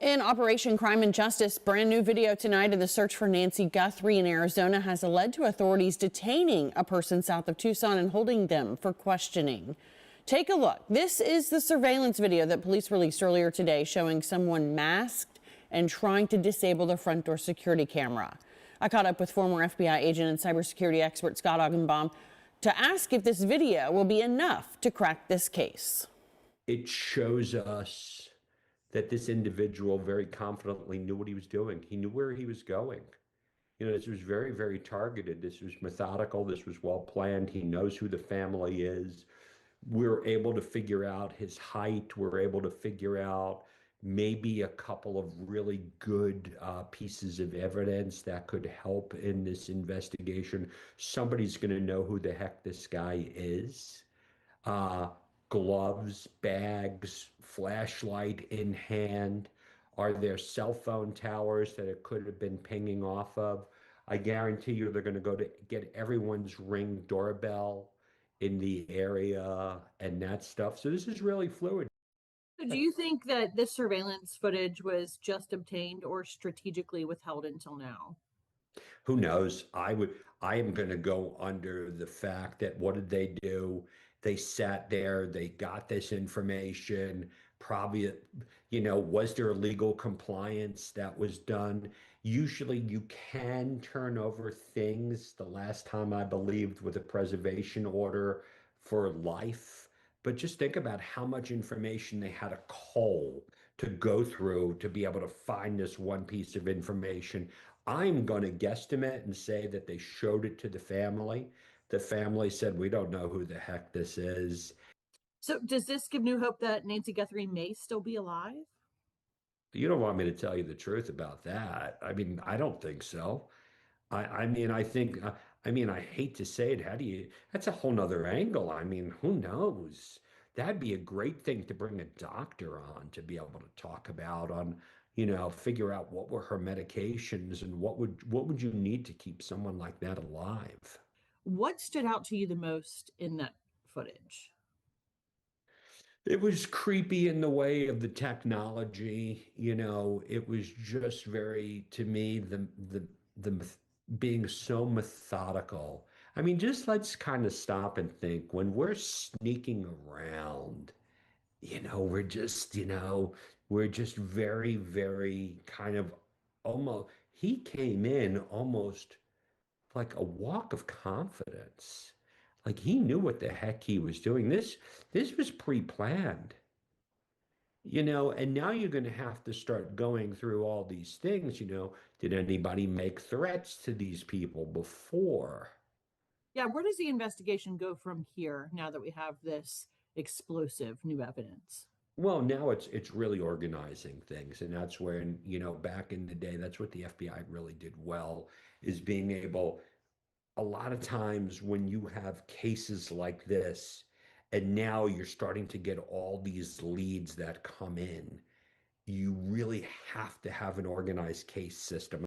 In Operation Crime and Justice, brand new video tonight of the search for Nancy Guthrie in Arizona has led to authorities detaining a person south of Tucson and holding them for questioning. Take a look. This is the surveillance video that police released earlier today showing someone masked and trying to disable the front door security camera. I caught up with former FBI agent and cybersecurity expert Scott Augenbaum to ask if this video will be enough to crack this case. It shows us that this individual very confidently knew what he was doing. He knew where he was going. You know, this was very, very targeted. This was methodical. This was well planned. He knows who the family is. We're able to figure out his height. We're able to figure out maybe a couple of really good pieces of evidence that could help in this investigation. Somebody's going to know who the heck this guy is. Gloves, bags, flashlight in hand. Are there cell phone towers that it could have been pinging off of? I guarantee you they're going to go to get everyone's Ring doorbell in the area and that stuff. So this is really fluid. Do you think that this surveillance footage was just obtained or strategically withheld until now? Who knows? I am going to go under the fact that what did they do? They sat there, they got this information, probably, you know, was there legal compliance that was done? Usually you can turn over things, the last time I believed, with a preservation order for life. But just think about how much information they had to cull to go through to be able to find this one piece of information. I'm going to guesstimate and say that they showed it to the family. The family said, we don't know who the heck this is. So does this give new hope that Nancy Guthrie may still be alive? You don't want me to tell you the truth about that. I mean, I don't think so. I mean, I think, I mean, I hate to say it. That's a whole nother angle. I mean, who knows? That'd be a great thing to bring a doctor on to be able to talk about on, you know, figure out what were her medications and what would you need to keep someone like that alive? What stood out to you the most in that footage? It was creepy in the way of the technology. You know, it was just very, to me, the being so methodical. I mean, just let's kind of stop and think when we're sneaking around, you know, we're just very, very kind of almost, he came in almost like a walk of confidence. Like he knew what the heck he was doing. This was pre-planned, you know, and now you're going to have to start going through all these things. You know, did anybody make threats to these people before? Yeah, where does the investigation go from here now that we have this explosive new evidence? Well, now it's really organizing things, and that's when, you know, back in the day, that's what the FBI really did well, is being able, a lot of times when you have cases like this, and now you're starting to get all these leads that come in, you really have to have an organized case system.